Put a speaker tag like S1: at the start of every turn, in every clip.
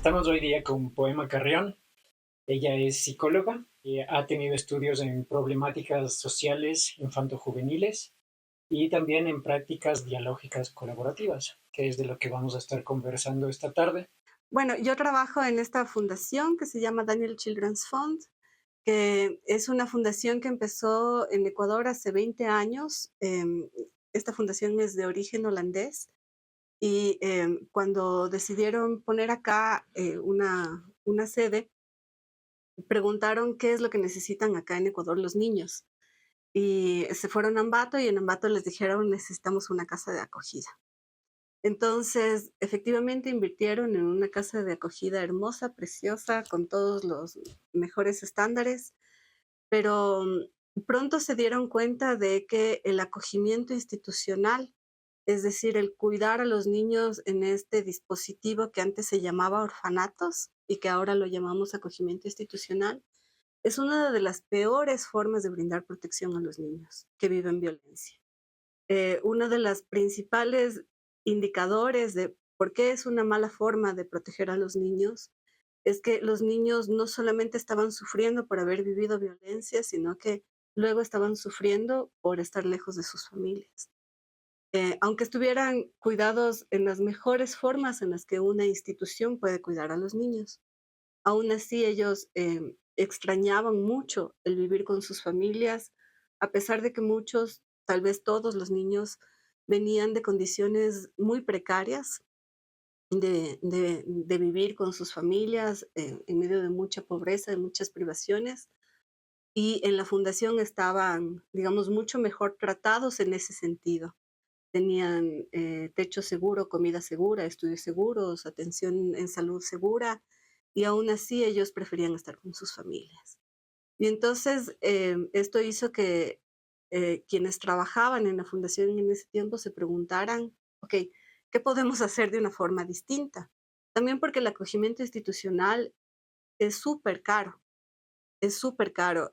S1: Estamos hoy día con Poema Carrión. Ella es psicóloga y ha tenido estudios en problemáticas sociales infanto-juveniles y también en prácticas dialógicas colaborativas, que es de lo que vamos a estar conversando esta tarde.
S2: Bueno, yo trabajo en esta fundación que se llama Daniel Children's Fund, que es una fundación que empezó en Ecuador hace 20 años. Esta fundación es de origen holandés y cuando decidieron poner acá una sede, preguntaron qué es lo que necesitan acá en Ecuador los niños. Y se fueron a Ambato y en Ambato les dijeron necesitamos una casa de acogida. Entonces, efectivamente invirtieron en una casa de acogida hermosa, preciosa, con todos los mejores estándares, pero pronto se dieron cuenta de que el acogimiento institucional, es decir, el cuidar a los niños en este dispositivo que antes se llamaba orfanatos y que ahora lo llamamos acogimiento institucional, es una de las peores formas de brindar protección a los niños que viven violencia. Una de las principales indicadores de por qué es una mala forma de proteger a los niños es que los niños no solamente estaban sufriendo por haber vivido violencia, sino que luego estaban sufriendo por estar lejos de sus familias. Aunque estuvieran cuidados en las mejores formas en las que una institución puede cuidar a los niños, aún así ellos extrañaban mucho el vivir con sus familias, a pesar de que muchos, tal vez todos los niños, venían de condiciones muy precarias de vivir con sus familias en medio de mucha pobreza, de muchas privaciones. Y en la fundación estaban, digamos, mucho mejor tratados en ese sentido. Tenían techo seguro, comida segura, estudios seguros, atención en salud segura, y aún así ellos preferían estar con sus familias. Y entonces esto hizo que quienes trabajaban en la fundación en ese tiempo se preguntaran, ok, ¿qué podemos hacer de una forma distinta? También porque el acogimiento institucional es súper caro, es súper caro.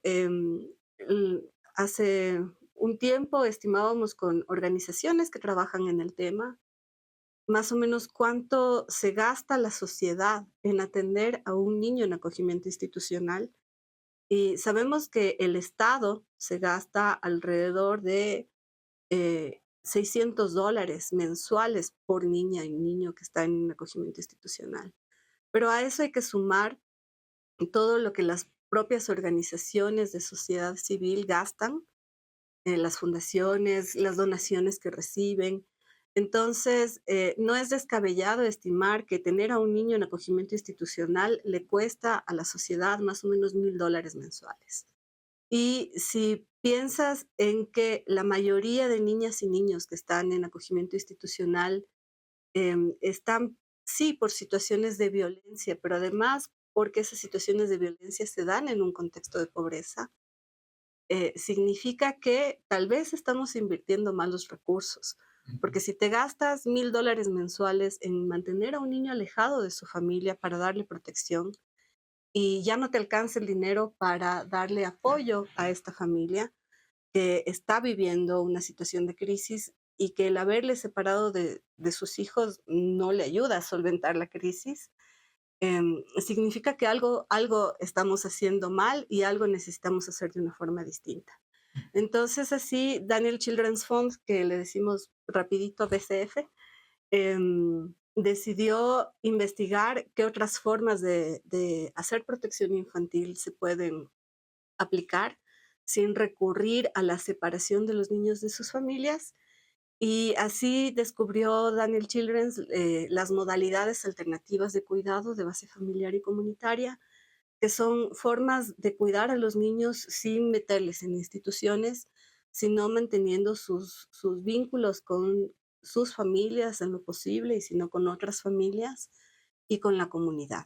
S2: Hace un tiempo estimábamos con organizaciones que trabajan en el tema, más o menos cuánto se gasta la sociedad en atender a un niño en acogimiento institucional. Y sabemos que el Estado se gasta alrededor de $600 mensuales por niña y niño que está en acogimiento institucional. Pero a eso hay que sumar todo lo que las propias organizaciones de sociedad civil gastan, las fundaciones, las donaciones que reciben. Entonces, no es descabellado estimar que tener a un niño en acogimiento institucional le cuesta a la sociedad más o menos $1,000 mensuales. Y si piensas en que la mayoría de niñas y niños que están en acogimiento institucional están, sí, por situaciones de violencia, pero además porque esas situaciones de violencia se dan en un contexto de pobreza, significa que tal vez estamos invirtiendo mal los recursos. Porque si te gastas $1,000 mensuales en mantener a un niño alejado de su familia para darle protección y ya no te alcanza el dinero para darle apoyo a esta familia que está viviendo una situación de crisis y que el haberle separado de sus hijos no le ayuda a solventar la crisis, significa que algo estamos haciendo mal y algo necesitamos hacer de una forma distinta. Entonces, así, Daniel Children's Fund, que le decimos rapidito BCF, decidió investigar qué otras formas de hacer protección infantil se pueden aplicar sin recurrir a la separación de los niños de sus familias. Y así descubrió Daniel Children's las modalidades alternativas de cuidado de base familiar y comunitaria, que son formas de cuidar a los niños sin meterles en instituciones, sino manteniendo sus vínculos con sus familias en lo posible y sino con otras familias y con la comunidad.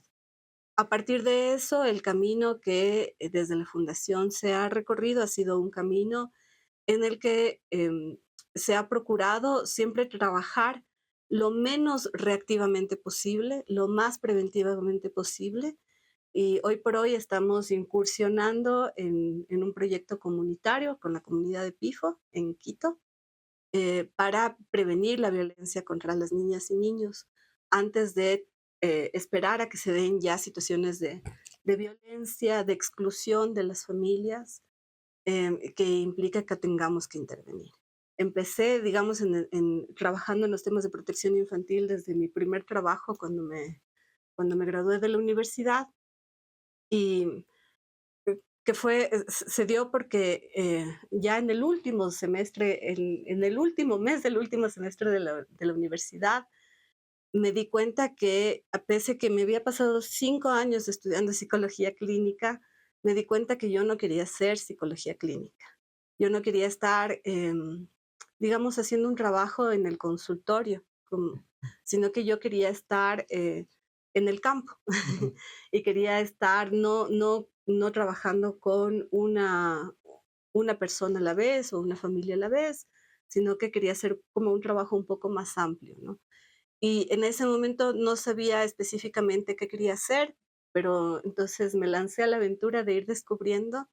S2: A partir de eso, el camino que desde la fundación se ha recorrido ha sido un camino en el que se ha procurado siempre trabajar lo menos reactivamente posible, lo más preventivamente posible. Y hoy por hoy estamos incursionando en un proyecto comunitario con la comunidad de Pifo en Quito para prevenir la violencia contra las niñas y niños antes de esperar a que se den ya situaciones de violencia, de exclusión de las familias, que implica que tengamos que intervenir. Empecé, digamos, trabajando en los temas de protección infantil desde mi primer trabajo cuando me gradué de la universidad y que se dio porque ya en el último semestre, en el último mes del último semestre de la universidad, me di cuenta que, a pesar que me había pasado 5 años estudiando psicología clínica, me di cuenta que yo no quería hacer psicología clínica. Yo no quería estar, digamos, haciendo un trabajo en el consultorio, sino que yo quería estar en el campo y quería estar no trabajando con una persona a la vez o una familia a la vez, sino que quería hacer como un trabajo un poco más amplio, ¿no? Y en ese momento no sabía específicamente qué quería hacer, pero entonces me lancé a la aventura de ir descubriendo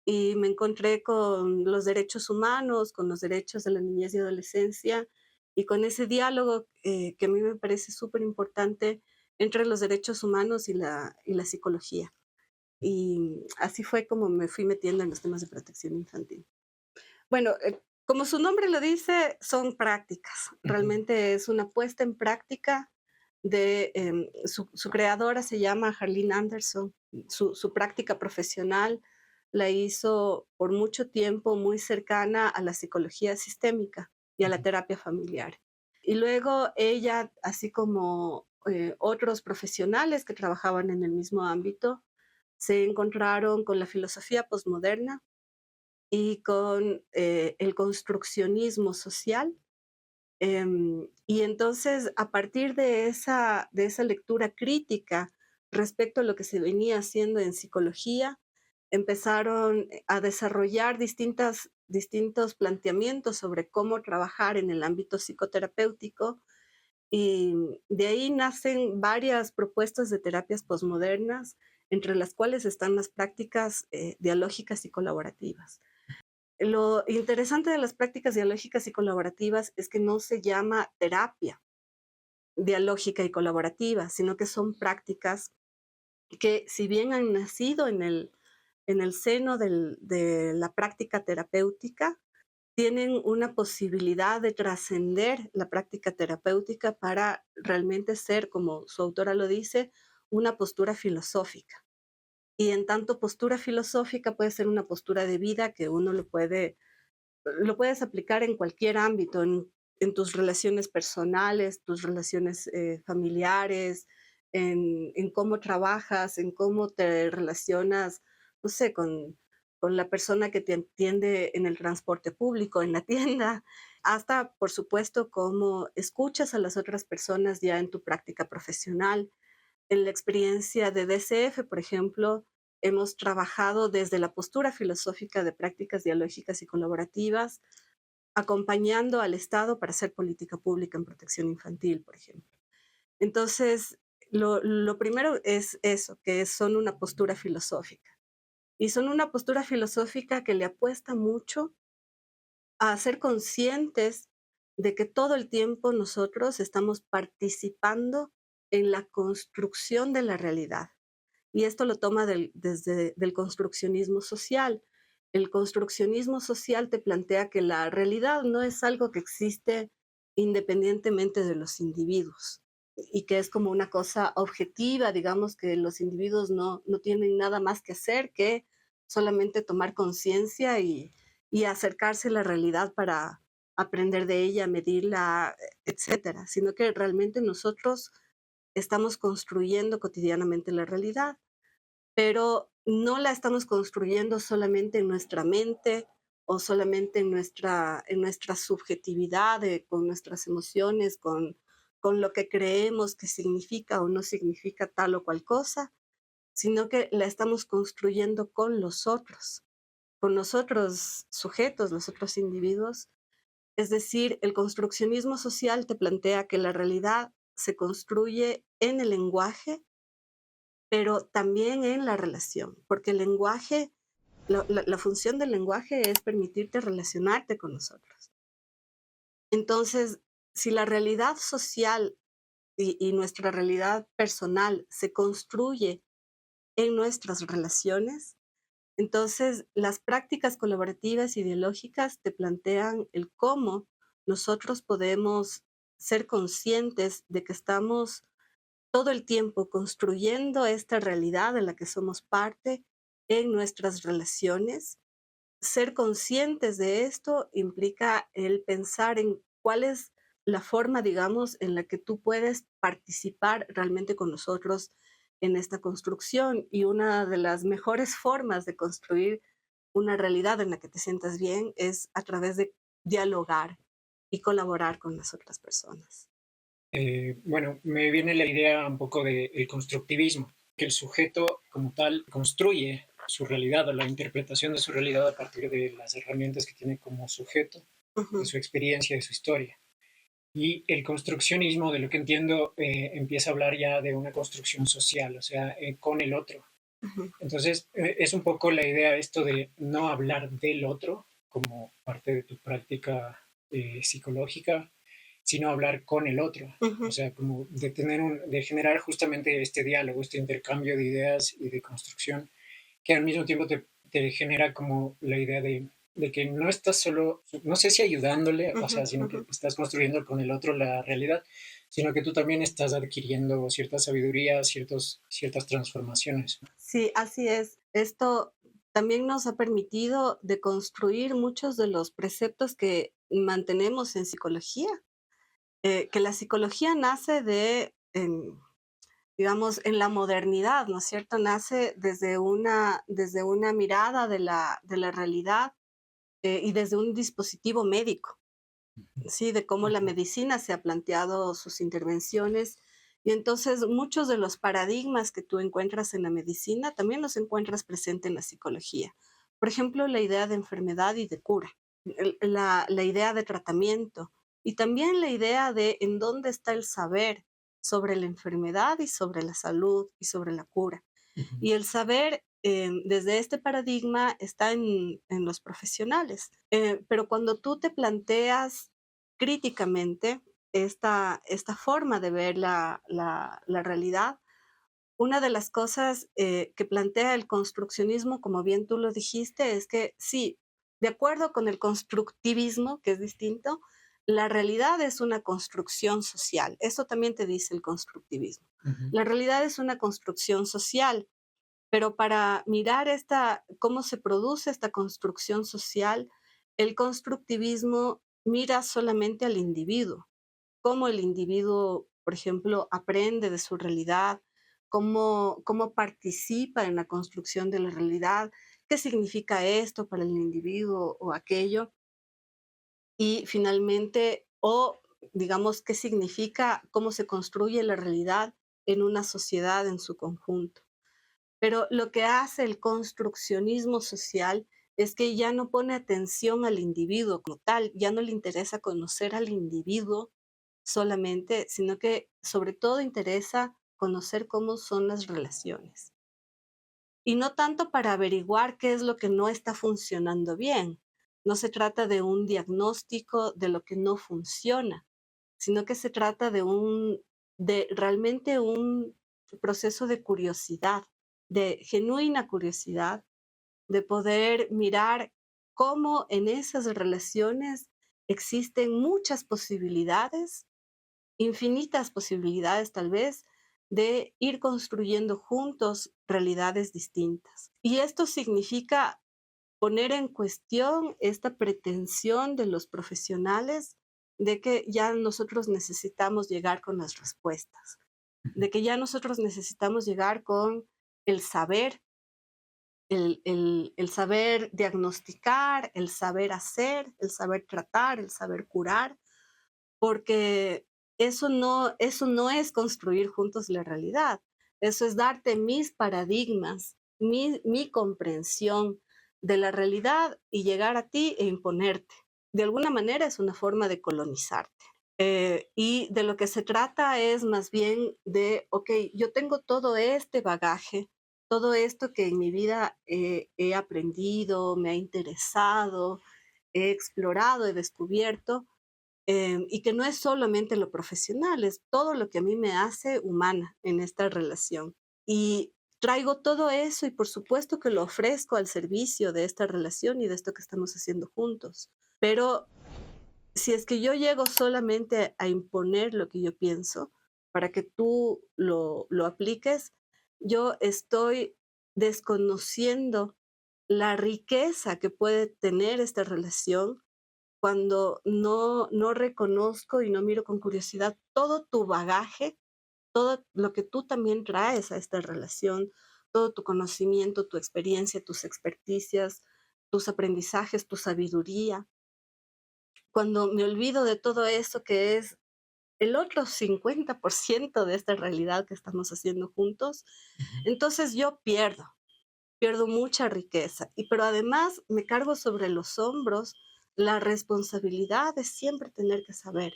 S2: y me encontré con los derechos humanos, con los derechos de la niñez y adolescencia y con ese diálogo que a mí me parece súper importante entre los derechos humanos y la psicología. Y así fue como me fui metiendo en los temas de protección infantil. Bueno, como su nombre lo dice, son prácticas.
S1: Ujú.
S2: Realmente es una puesta en práctica de su creadora se llama Harlene Anderson. Su práctica profesional la hizo por mucho tiempo muy cercana a la psicología sistémica y a la
S1: Ujú.
S2: terapia familiar. Y luego ella, así como otros profesionales que trabajaban en el mismo ámbito, se encontraron con la filosofía posmoderna y con el construccionismo social. Y entonces, a partir de esa lectura crítica respecto a lo que se venía haciendo en psicología, empezaron a desarrollar distintos planteamientos sobre cómo trabajar en el ámbito psicoterapéutico y de ahí nacen varias propuestas de terapias posmodernas, entre las cuales están las prácticas dialógicas y colaborativas. Lo interesante de las prácticas dialógicas y colaborativas es que no se llama terapia dialógica y colaborativa, sino que son prácticas que, si bien han nacido en el seno de la práctica terapéutica, tienen una posibilidad de trascender la práctica terapéutica para realmente ser, como su autora lo dice, una postura filosófica. Y en tanto postura filosófica puede ser una postura de vida que uno lo puedes aplicar en cualquier ámbito, en tus relaciones personales, tus relaciones familiares, en cómo trabajas, en cómo te relacionas, no sé, con la persona que te atiende en el transporte público, en la tienda, hasta, por supuesto, cómo escuchas a las otras personas ya en tu práctica profesional. En la experiencia de DCF, por ejemplo, hemos trabajado desde la postura filosófica de prácticas dialógicas y colaborativas, acompañando al Estado para hacer política pública en protección infantil, por ejemplo. Entonces, lo primero es eso, que son una postura filosófica. Y son una postura filosófica que le apuesta mucho a ser conscientes de que todo el tiempo nosotros estamos participando en la construcción de la realidad. Y esto lo toma desde el construccionismo social. El construccionismo social te plantea que la realidad no es algo que existe independientemente de los individuos y que es como una cosa objetiva, digamos que los individuos no tienen nada más que hacer que solamente tomar conciencia y acercarse a la realidad para aprender de ella, medirla, etcétera, sino que realmente nosotros estamos construyendo cotidianamente la realidad, pero no la estamos construyendo solamente en nuestra mente o solamente en nuestra subjetividad, con nuestras emociones, con lo que creemos que significa o no significa tal o cual cosa, sino que la estamos construyendo con los otros sujetos, los otros individuos. Es decir, el construccionismo social te plantea que la realidad se construye en el lenguaje, pero también en la relación, porque el lenguaje, la función del lenguaje es permitirte relacionarte con nosotros. Entonces, si la realidad social y nuestra realidad personal se construye en nuestras relaciones, entonces las prácticas colaborativas ideológicas te plantean el cómo nosotros podemos ser conscientes de que estamos todo el tiempo construyendo esta realidad de la que somos parte en nuestras relaciones. Ser conscientes de esto implica el pensar en cuál es la forma, digamos, en la que tú puedes participar realmente con nosotros en esta construcción. Y una de las mejores formas de construir una realidad en la que te sientas bien es a través de dialogar y colaborar con las otras personas.
S1: Bueno, me viene la idea un poco del constructivismo, que el sujeto como tal construye su realidad o la interpretación de su realidad a partir de las herramientas que tiene como sujeto, de
S2: Ujú,
S1: su experiencia, de su historia. Y el construccionismo, de lo que entiendo, empieza a hablar ya de una construcción social, o sea, con el otro.
S2: ujú,
S1: Entonces, es un poco la idea esto de no hablar del otro como parte de tu práctica psicológica, sino hablar con el otro. O
S2: ujú.
S1: sea, como de de generar justamente este diálogo, este intercambio de ideas y de construcción, que al mismo tiempo te genera como la idea de que no estás solo, no sé si ayudándole, o
S2: Ujú,
S1: sea, sino
S2: ujú.
S1: que estás construyendo con el otro la realidad, sino que tú también estás adquiriendo cierta sabiduría, ciertas transformaciones.
S2: Sí, así es. Esto también nos ha permitido deconstruir muchos de los preceptos que mantenemos en psicología, que la psicología nace digamos, en la modernidad, ¿no es cierto? Nace desde una mirada de la realidad y desde un dispositivo médico. Sí, de cómo la
S1: Ujú.
S2: medicina se ha planteado sus intervenciones. Y entonces muchos de los paradigmas que tú encuentras en la medicina también los encuentras presente en la psicología. Por ejemplo, la idea de enfermedad y de cura, la idea de tratamiento y también la idea de en dónde está el saber sobre la enfermedad y sobre la salud y sobre la cura.
S1: Ujú.
S2: Y el saber desde este paradigma está en los profesionales. Pero cuando tú te planteas críticamente esta forma de ver la realidad, una de las cosas que plantea el construccionismo, como bien tú lo dijiste, es que sí, de acuerdo con el constructivismo, que es distinto, la realidad es una construcción social. Eso también te dice el constructivismo.
S1: Ujú.
S2: La realidad es una construcción social, pero para mirar cómo se produce esta construcción social, el constructivismo mira solamente al individuo, cómo el individuo, por ejemplo, aprende de su realidad, cómo participa en la construcción de la realidad, qué significa esto para el individuo o aquello, y finalmente, o digamos, qué significa, cómo se construye la realidad en una sociedad en su conjunto. Pero lo que hace el construccionismo social es que ya no pone atención al individuo como tal, ya no le interesa conocer al individuo solamente, sino que sobre todo interesa conocer cómo son las relaciones. Y no tanto para averiguar qué es lo que no está funcionando bien. No se trata de un diagnóstico de lo que no funciona, sino que se trata de realmente un proceso de curiosidad, de genuina curiosidad, de poder mirar cómo en esas relaciones existen muchas posibilidades, infinitas posibilidades tal vez, de ir construyendo juntos realidades distintas. Y esto significa poner en cuestión esta pretensión de los profesionales de que ya nosotros necesitamos llegar con las respuestas, de que ya nosotros necesitamos llegar con el saber, el saber diagnosticar, el saber hacer, el saber tratar, el saber curar, porque eso no es construir juntos la realidad. Eso es darte mis paradigmas, mi comprensión de la realidad y llegar a ti e imponerte. De alguna manera es una forma de colonizarte. Y de lo que se trata es más bien de, ok, yo tengo todo este bagaje, todo esto que en mi vida he aprendido, me ha interesado, he explorado, he descubierto, y que no es solamente lo profesional, es todo lo que a mí me hace humana en esta relación. Y traigo todo eso y por supuesto que lo ofrezco al servicio de esta relación y de esto que estamos haciendo juntos. Pero si es que yo llego solamente a imponer lo que yo pienso para que tú lo apliques, yo estoy desconociendo la riqueza que puede tener esta relación cuando no reconozco y no miro con curiosidad todo tu bagaje, todo lo que tú también traes a esta relación, todo tu conocimiento, tu experiencia, tus experticias, tus aprendizajes, tu sabiduría. Cuando me olvido de todo eso que es el otro 50% de esta realidad que estamos haciendo juntos,
S1: Ujú.
S2: entonces yo pierdo mucha riqueza. Pero además me cargo sobre los hombros la responsabilidad de siempre tener que saber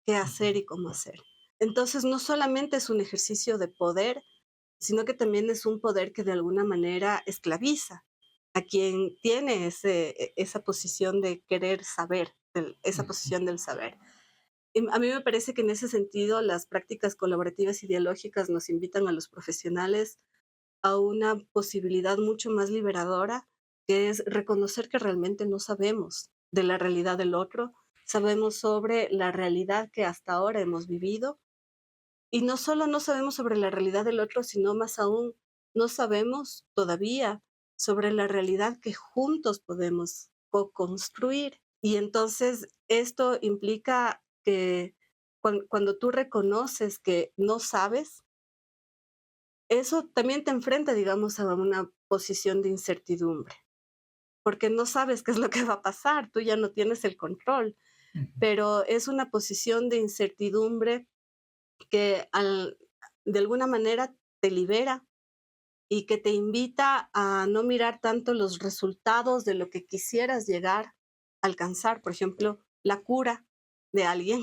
S2: qué
S1: Ujú.
S2: hacer y cómo hacer. Entonces no solamente es un ejercicio de poder, sino que también es un poder que de alguna manera esclaviza a quien tiene esa posición de querer saber, esa
S1: Ujú.
S2: posición del saber. Y a mí me parece que en ese sentido las prácticas colaborativas ideológicas nos invitan a los profesionales a una posibilidad mucho más liberadora, que es reconocer que realmente no sabemos de la realidad del otro, sabemos sobre la realidad que hasta ahora hemos vivido, y no solo no sabemos sobre la realidad del otro, sino más aún, no sabemos todavía sobre la realidad que juntos podemos co-construir. Y entonces esto implica que cuando tú reconoces que no sabes, eso también te enfrenta, digamos, a una posición de incertidumbre, porque no sabes qué es lo que va a pasar, tú ya no tienes el control,
S1: Ujú.
S2: pero es una posición de incertidumbre que de alguna manera te libera y que te invita a no mirar tanto los resultados de lo que quisieras llegar a alcanzar, por ejemplo, la cura de alguien,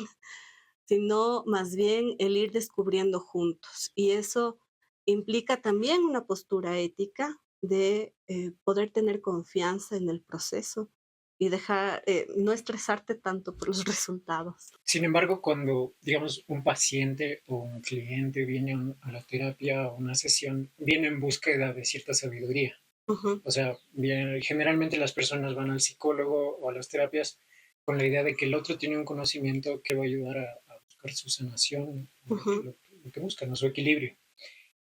S2: sino más bien el ir descubriendo juntos. Y eso implica también una postura ética de poder tener confianza en el proceso y dejar, no estresarte tanto por los resultados.
S1: Sin embargo, cuando, digamos, un paciente o un cliente viene a la terapia o una sesión, viene en búsqueda de cierta sabiduría.
S2: Ujú,
S1: O sea, generalmente las personas van al psicólogo o a las terapias con la idea de que el otro tiene un conocimiento que va a ayudar a buscar su sanación,
S2: ujú.
S1: lo que buscan, ¿no? Su equilibrio.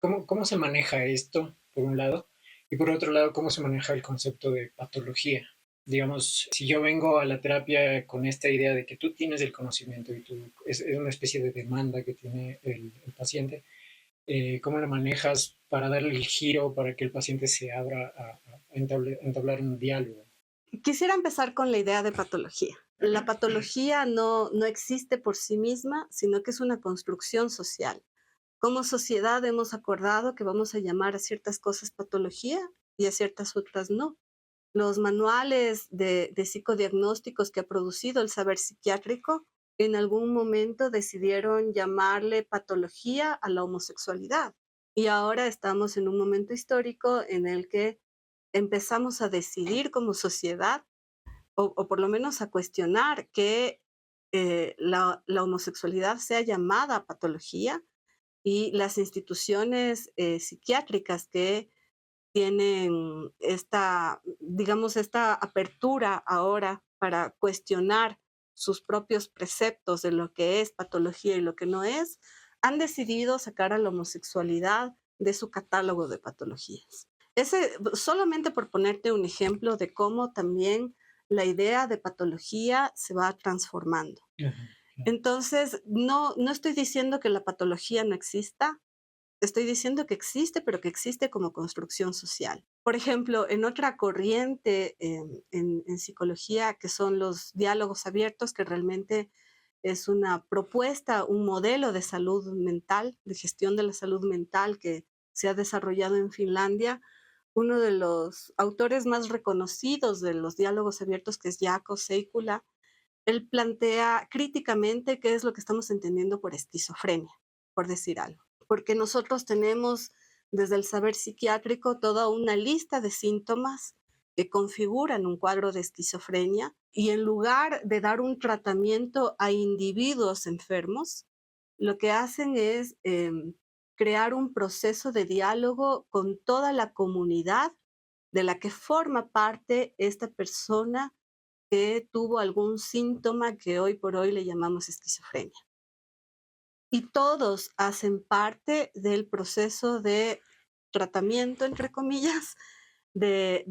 S1: ¿Cómo se maneja esto, por un lado? Y por otro lado, ¿cómo se maneja el concepto de patología? Digamos, si yo vengo a la terapia con esta idea de que tú tienes el conocimiento y es una especie de demanda que tiene el paciente, ¿cómo lo manejas para darle el giro para que el paciente se abra a entablar un diálogo?
S2: Quisiera empezar con la idea de patología. La patología no existe por sí misma, sino que es una construcción social. Como sociedad hemos acordado que vamos a llamar a ciertas cosas patología y a ciertas otras no. Los manuales de psicodiagnósticos que ha producido el saber psiquiátrico en algún momento decidieron llamarle patología a la homosexualidad. Y ahora estamos en un momento histórico en el que empezamos a decidir como sociedad, o por lo menos a cuestionar que la homosexualidad sea llamada patología y las instituciones psiquiátricas que tienen esta, digamos, esta apertura ahora para cuestionar sus propios preceptos de lo que es patología y lo que no es, han decidido sacar a la homosexualidad de su catálogo de patologías. Solamente por ponerte un ejemplo de cómo también la idea de patología se va transformando.
S1: Ajá, claro.
S2: Entonces, no estoy diciendo que la patología no exista, estoy diciendo que existe, pero que existe como construcción social. Por ejemplo, en otra corriente en psicología, que son los diálogos abiertos, que realmente es una propuesta, un modelo de salud mental, de gestión de la salud mental que se ha desarrollado en Finlandia. Uno de los autores más reconocidos de los diálogos abiertos, que es Jaakko Seikkula, él plantea críticamente qué es lo que estamos entendiendo por esquizofrenia, por decir algo. Porque nosotros tenemos desde el saber psiquiátrico toda una lista de síntomas que configuran un cuadro de esquizofrenia y en lugar de dar un tratamiento a individuos enfermos, lo que hacen es crear un proceso de diálogo con toda la comunidad de la que forma parte esta persona que tuvo algún síntoma que hoy por hoy le llamamos esquizofrenia. Y todos hacen parte del proceso de tratamiento, entre comillas, de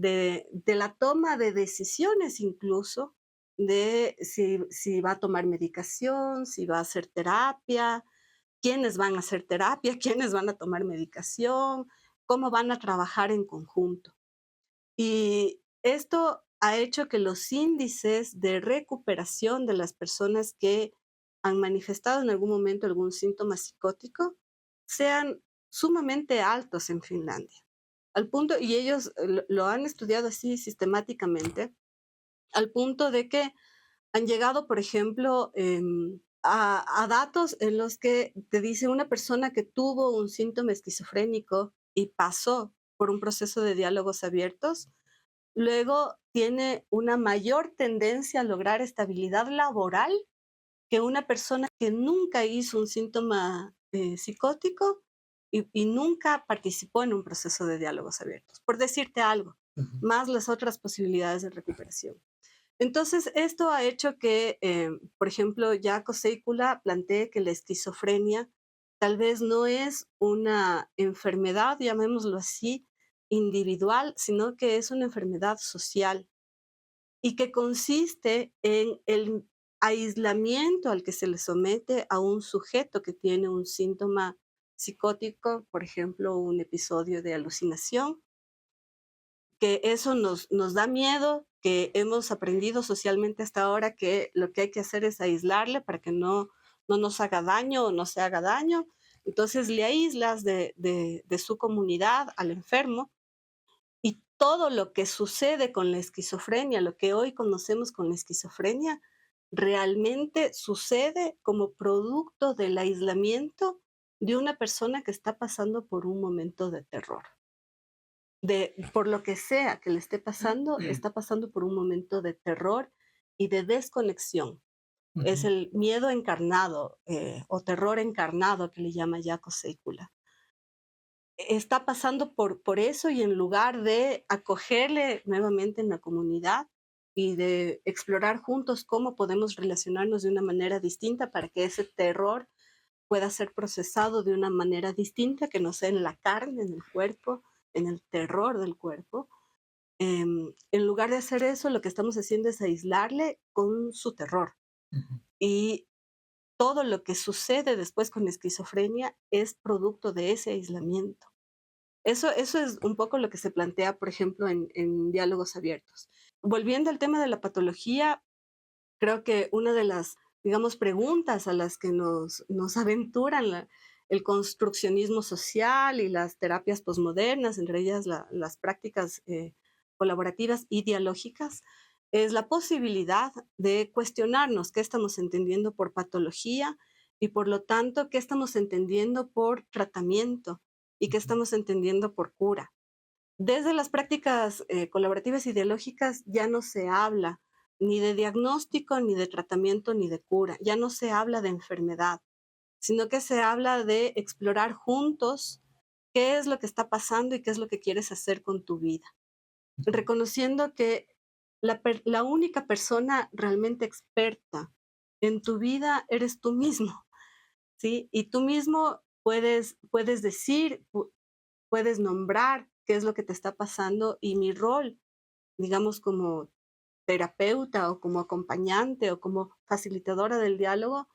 S2: la toma de decisiones incluso, de si va a tomar medicación, si va a hacer terapia, quiénes van a hacer terapia, quiénes van a tomar medicación, cómo van a trabajar en conjunto. Y esto ha hecho que los índices de recuperación de las personas que han manifestado en algún momento algún síntoma psicótico sean sumamente altos en Finlandia. Al punto, y ellos lo han estudiado así sistemáticamente, al punto de que han llegado, por ejemplo, a datos en los que te dice una persona que tuvo un síntoma esquizofrénico y pasó por un proceso de diálogos abiertos, luego tiene una mayor tendencia a lograr estabilidad laboral que una persona que nunca hizo un síntoma psicótico y nunca participó en un proceso de diálogos abiertos, por decirte algo,
S1: Ujú.
S2: más las otras posibilidades de recuperación. Entonces, esto ha hecho que, por ejemplo, Jaakko Seikkula plantee que la esquizofrenia tal vez no es una enfermedad, llamémoslo así, individual, sino que es una enfermedad social y que consiste en el aislamiento al que se le somete a un sujeto que tiene un síntoma psicótico, por ejemplo, un episodio de alucinación, que eso nos da miedo, que hemos aprendido socialmente hasta ahora que lo que hay que hacer es aislarle para que no nos haga daño o no se haga daño. Entonces le aíslas de su comunidad al enfermo y todo lo que sucede con la esquizofrenia, lo que hoy conocemos con la esquizofrenia, realmente sucede como producto del aislamiento de una persona que está pasando por un momento de terror. Por lo que sea que le esté pasando, está pasando por un momento de terror y de desconexión. Es
S1: Ujú.
S2: el miedo encarnado o terror encarnado que le llama Jaakko Seikkula. Está pasando por eso y en lugar de acogerle nuevamente en la comunidad y de explorar juntos cómo podemos relacionarnos de una manera distinta para que ese terror pueda ser procesado de una manera distinta, que no sea en la carne, en el cuerpo, en el terror del cuerpo. En lugar de hacer eso, lo que estamos haciendo es aislarle con su terror.
S1: Ujú.
S2: Y todo lo que sucede después con la esquizofrenia es producto de ese aislamiento. Eso es un poco lo que se plantea, por ejemplo, en diálogos abiertos. Volviendo al tema de la patología, creo que una de las, digamos, preguntas a las que nos aventuran el construccionismo social y las terapias posmodernas, entre ellas las prácticas colaborativas y dialógicas, es la posibilidad de cuestionarnos qué estamos entendiendo por patología y por lo tanto qué estamos entendiendo por tratamiento y qué
S1: Ujú.
S2: estamos entendiendo por cura. Desde las prácticas colaborativas ideológicas ya no se habla ni de diagnóstico, ni de tratamiento, ni de cura. Ya no se habla de enfermedad, sino que se habla de explorar juntos qué es lo que está pasando y qué es lo que quieres hacer con tu vida.
S1: Ujú.
S2: Reconociendo que la única persona realmente experta en tu vida eres tú mismo, ¿sí? Y tú mismo puedes decir, puedes nombrar qué es lo que te está pasando y mi rol, digamos, como terapeuta o como acompañante o como facilitadora del diálogo,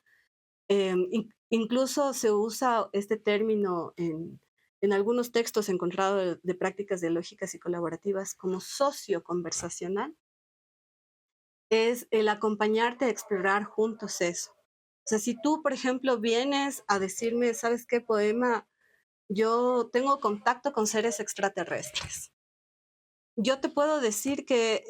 S2: incluso se usa este término en algunos textos encontrados de prácticas dialógicas y colaborativas como socio conversacional, es el acompañarte a explorar juntos eso. O sea, si tú, por ejemplo, vienes a decirme, ¿sabes qué, Poema? Yo tengo contacto con seres extraterrestres. Yo te puedo decir que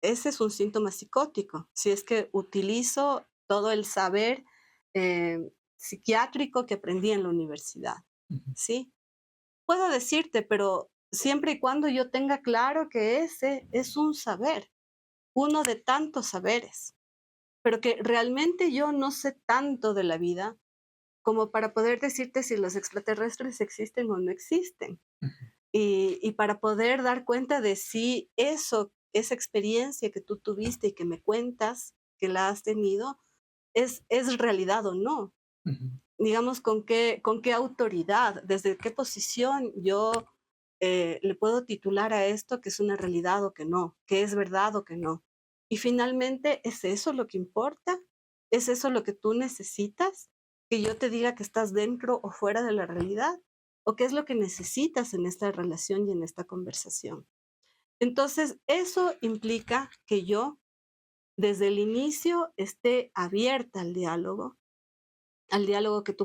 S2: ese es un síntoma psicótico, si es que utilizo todo el saber psiquiátrico que aprendí en la universidad,
S1: Ujú.
S2: ¿sí? Puedo decirte, pero siempre y cuando yo tenga claro que ese es un saber, uno de tantos saberes, pero que realmente yo no sé tanto de la vida como para poder decirte si los extraterrestres existen o no existen.
S1: Ujú,
S2: Y para poder dar cuenta de si eso, esa experiencia que tú tuviste y que me cuentas que la has tenido, es realidad o no.
S1: ujú,
S2: Digamos, con qué autoridad, desde qué posición yo le puedo titular a esto que es una realidad o que no, que es verdad o que no. Y finalmente, ¿es eso lo que importa? ¿Es eso lo que tú necesitas? ¿Que yo te diga que estás dentro o fuera de la realidad? ¿O qué es lo que necesitas en esta relación y en esta conversación? Entonces, eso implica que yo, desde el inicio, esté abierta al diálogo que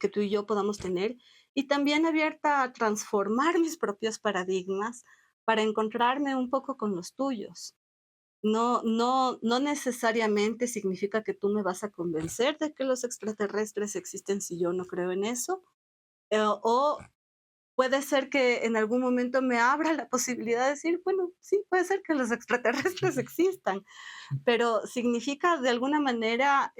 S2: que tú y yo podamos tener, y también abierta a transformar mis propios paradigmas para encontrarme un poco con los tuyos. No necesariamente significa que tú me vas a convencer de que los extraterrestres existen si yo no creo en eso, o puede ser que en algún momento me abra la posibilidad de decir, bueno, sí, puede ser que los extraterrestres existan, pero significa de alguna manera,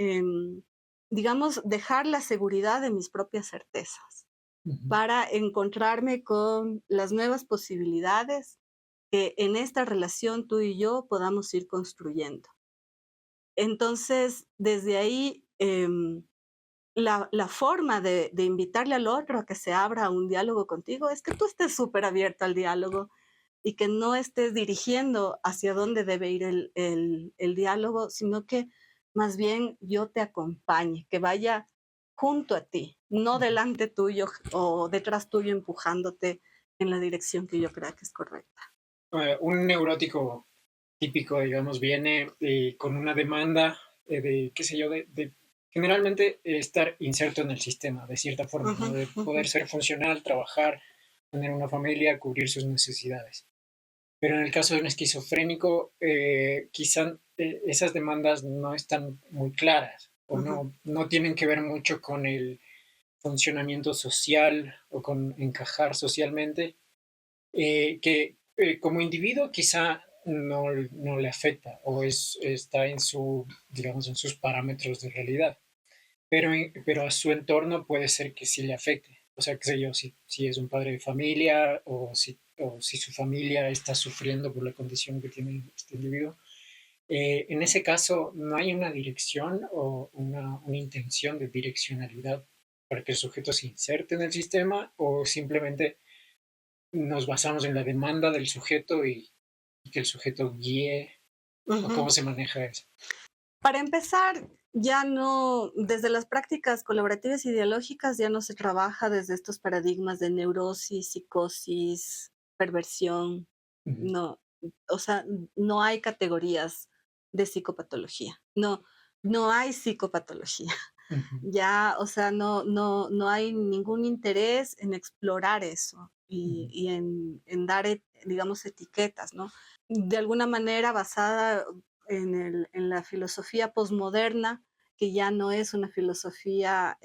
S2: digamos, dejar la seguridad de mis propias certezas
S1: ujú.
S2: para encontrarme con las nuevas posibilidades que en esta relación tú y yo podamos ir construyendo. Entonces, desde ahí, la forma de invitarle al otro a que se abra a un diálogo contigo es que tú estés súper abierto al diálogo y que no estés dirigiendo hacia dónde debe ir el diálogo, sino que más bien yo te acompañe, que vaya junto a ti, no delante tuyo o detrás tuyo empujándote en la dirección que yo crea que es correcta.
S1: Un neurótico típico, digamos, viene con una demanda de, qué sé yo, de generalmente estar inserto en el sistema, de cierta forma,
S2: Ujú,
S1: ¿no? De
S2: ujú,
S1: poder ser funcional, trabajar, tener una familia, cubrir sus necesidades. Pero en el caso de un esquizofrénico, quizá esas demandas no están muy claras o
S2: ujú,
S1: no tienen que ver mucho con el funcionamiento social o con encajar socialmente, que como individuo quizá no le afecta o está en su, digamos, en sus parámetros de realidad, pero a su entorno puede ser que sí le afecte. O sea, qué sé yo, si es un padre de familia o si su familia está sufriendo por la condición que tiene este individuo. En ese caso, no hay una dirección o una intención de direccionalidad para que el sujeto se inserte en el sistema o simplemente nos basamos en la demanda del sujeto y que el sujeto guíe o
S2: ujú.
S1: cómo se maneja eso.
S2: Para empezar, ya no, desde las prácticas colaborativas ideológicas ya no se trabaja desde estos paradigmas de neurosis, psicosis, perversión.
S1: Ujú,
S2: No, o sea, no hay categorías de psicopatología. No, no hay psicopatología.
S1: ujú,
S2: Ya, o sea, no hay ningún interés en explorar eso
S1: ujú,
S2: y en dar, digamos, etiquetas, ¿no? De alguna manera basada en la filosofía posmoderna, que ya no es una filosofía,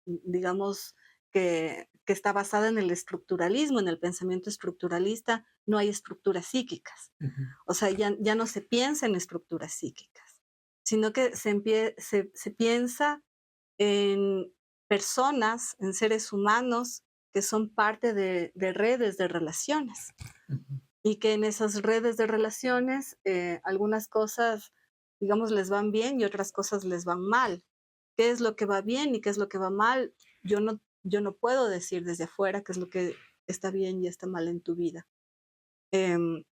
S2: digamos, que está basada en el estructuralismo, en el pensamiento estructuralista, no hay estructuras psíquicas.
S1: ujú,
S2: O sea, ya no se piensa en estructuras psíquicas, sino que se piensa en personas, en seres humanos que son parte de redes de relaciones
S1: ujú,
S2: y que en esas redes de relaciones algunas cosas, digamos, les van bien y otras cosas les van mal. ¿Qué es lo que va bien y qué es lo que va mal? Yo no puedo decir desde afuera qué es lo que está bien y está mal en tu vida. Em,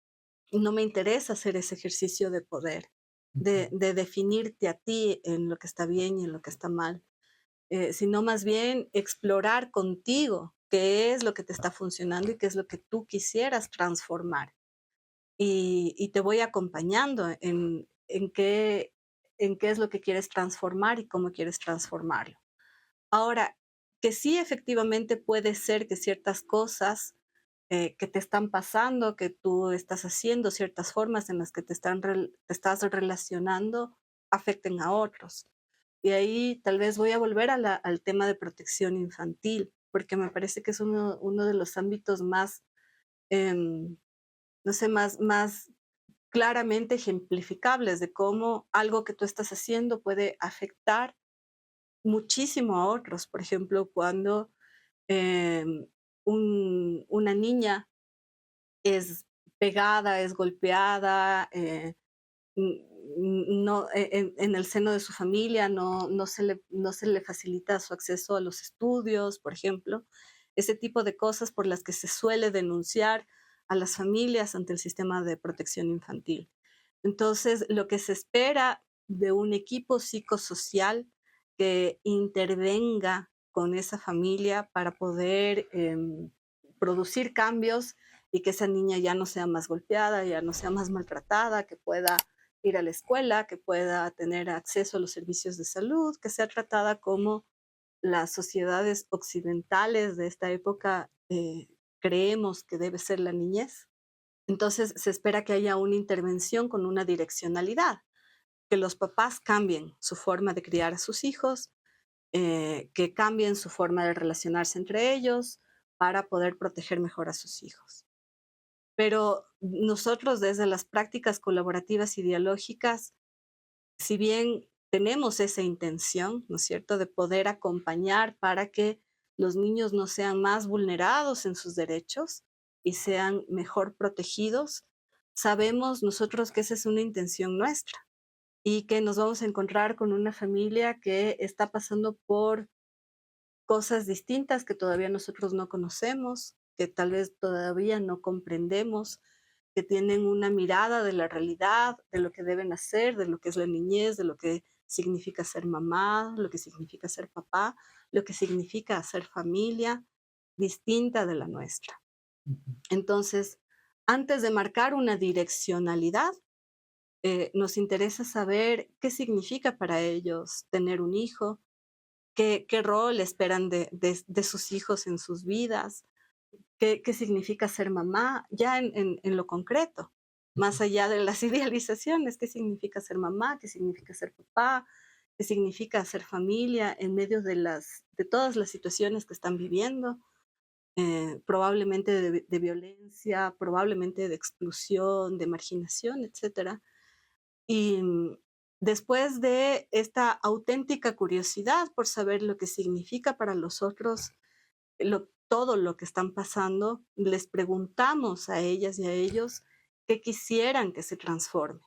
S2: no me interesa hacer ese ejercicio de poder,
S1: ujú,
S2: de definirte a ti en lo que está bien y en lo que está mal, sino más bien explorar contigo qué es lo que te está funcionando y qué es lo que tú quisieras transformar. Y te voy acompañando en qué es lo que quieres transformar y cómo quieres transformarlo. Ahora, que sí efectivamente puede ser que ciertas cosas que te están pasando, que tú estás haciendo, ciertas formas en las que te estás relacionando, afecten a otros. Y ahí tal vez voy a volver al tema de protección infantil, porque me parece que es uno de los ámbitos más em, no sé, más claramente ejemplificables de cómo algo que tú estás haciendo puede afectar muchísimo a otros. Por ejemplo, cuando em, una niña es pegada, es golpeada, no, en el seno de su familia no se le facilita su acceso a los estudios, por ejemplo, ese tipo de cosas por las que se suele denunciar a las familias ante el sistema de protección infantil. Entonces, lo que se espera de un equipo psicosocial que intervenga con esa familia para poder producir cambios y que esa niña ya no sea más golpeada, ya no sea más maltratada, que pueda ir a la escuela, que pueda tener acceso a los servicios de salud, que sea tratada como las sociedades occidentales de esta época creemos que debe ser la niñez. Entonces se espera que haya una intervención con una direccionalidad, que los papás cambien su forma de criar a sus hijos, que cambien su forma de relacionarse entre ellos para poder proteger mejor a sus hijos. Pero nosotros desde las prácticas colaborativas y dialógicas, si bien tenemos esa intención, ¿no es cierto?, de poder acompañar para que los niños no sean más vulnerados en sus derechos y sean mejor protegidos, sabemos nosotros que esa es una intención nuestra y que nos vamos a encontrar con una familia que está pasando por cosas distintas que todavía nosotros no conocemos, que tal vez todavía no comprendemos, que tienen una mirada de la realidad, de lo que deben hacer, de lo que es la niñez, de lo que significa ser mamá, lo que significa ser papá, lo que significa hacer familia, distinta de la nuestra.
S1: Ujú.
S2: Entonces, antes de marcar una direccionalidad, nos interesa saber qué significa para ellos tener un hijo, qué rol esperan de sus hijos en sus vidas, qué significa ser mamá, ya en lo concreto, más allá de las idealizaciones, qué significa ser mamá, qué significa ser papá, qué significa hacer familia en medio de todas las situaciones que están viviendo, probablemente de violencia, probablemente de exclusión, de marginación, etcétera. Y después de esta auténtica curiosidad por saber lo que significa para los otros todo lo que están pasando, les preguntamos a ellas y a ellos qué quisieran que se transforme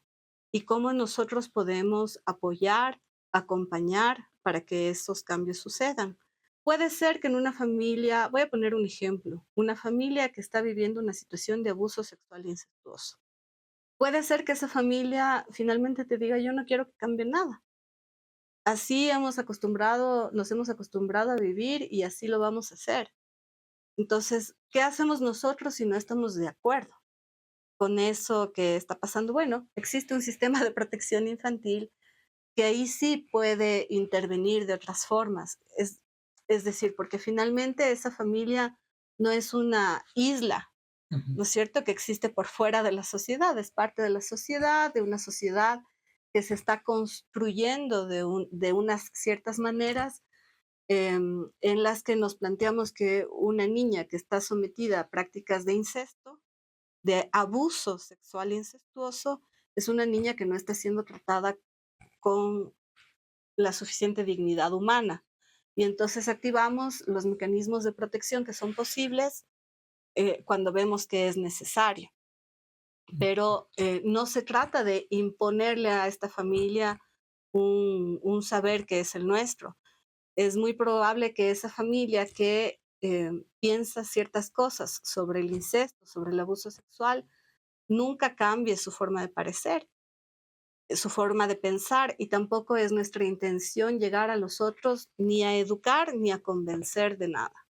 S2: y cómo nosotros podemos apoyar, acompañar para que esos cambios sucedan. Puede ser que en una familia, voy a poner un ejemplo, una familia que está viviendo una situación de abuso sexual incestuoso. Puede ser que esa familia finalmente te diga, yo no quiero que cambie nada. Así nos hemos acostumbrado a vivir y así lo vamos a hacer. Entonces, ¿qué hacemos nosotros si no estamos de acuerdo con eso que está pasando? Bueno, existe un sistema de protección infantil que ahí sí puede intervenir de otras formas. Es decir, porque finalmente esa familia no es una isla,
S1: Ujú.
S2: ¿no es cierto?, que existe por fuera de la sociedad, es parte de la sociedad, de una sociedad que se está construyendo de unas ciertas maneras en las que nos planteamos que una niña que está sometida a prácticas de incesto, de abuso sexual incestuoso, es una niña que no está siendo tratada con la suficiente dignidad humana. Y entonces activamos los mecanismos de protección que son posibles cuando vemos que es necesario. Pero no se trata de imponerle a esta familia un saber que es el nuestro. Es muy probable que esa familia que piensa ciertas cosas sobre el incesto, sobre el abuso sexual, nunca cambie su forma de parecer, su forma de pensar, y tampoco es nuestra intención llegar a los otros ni a educar ni a convencer de nada,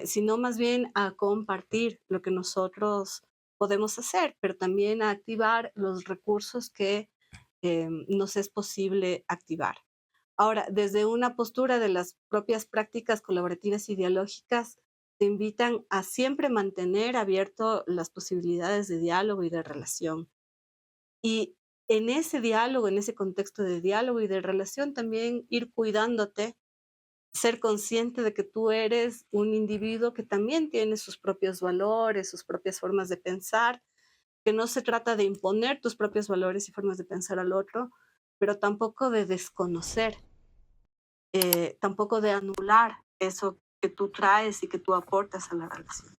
S2: sino más bien a compartir lo que nosotros podemos hacer, pero también a activar los recursos que nos es posible activar. Ahora, desde una postura de las propias prácticas colaborativas y dialógicas, te invitan a siempre mantener abierto las posibilidades de diálogo y de relación. Y en ese diálogo, en ese contexto de diálogo y de relación, también ir cuidándote ser consciente de que tú eres un individuo que también tiene sus propios valores, sus propias formas de pensar, que no se trata de imponer tus propios valores y formas de pensar al otro, pero tampoco de desconocer, tampoco de anular eso que tú traes y que tú aportas a la relación.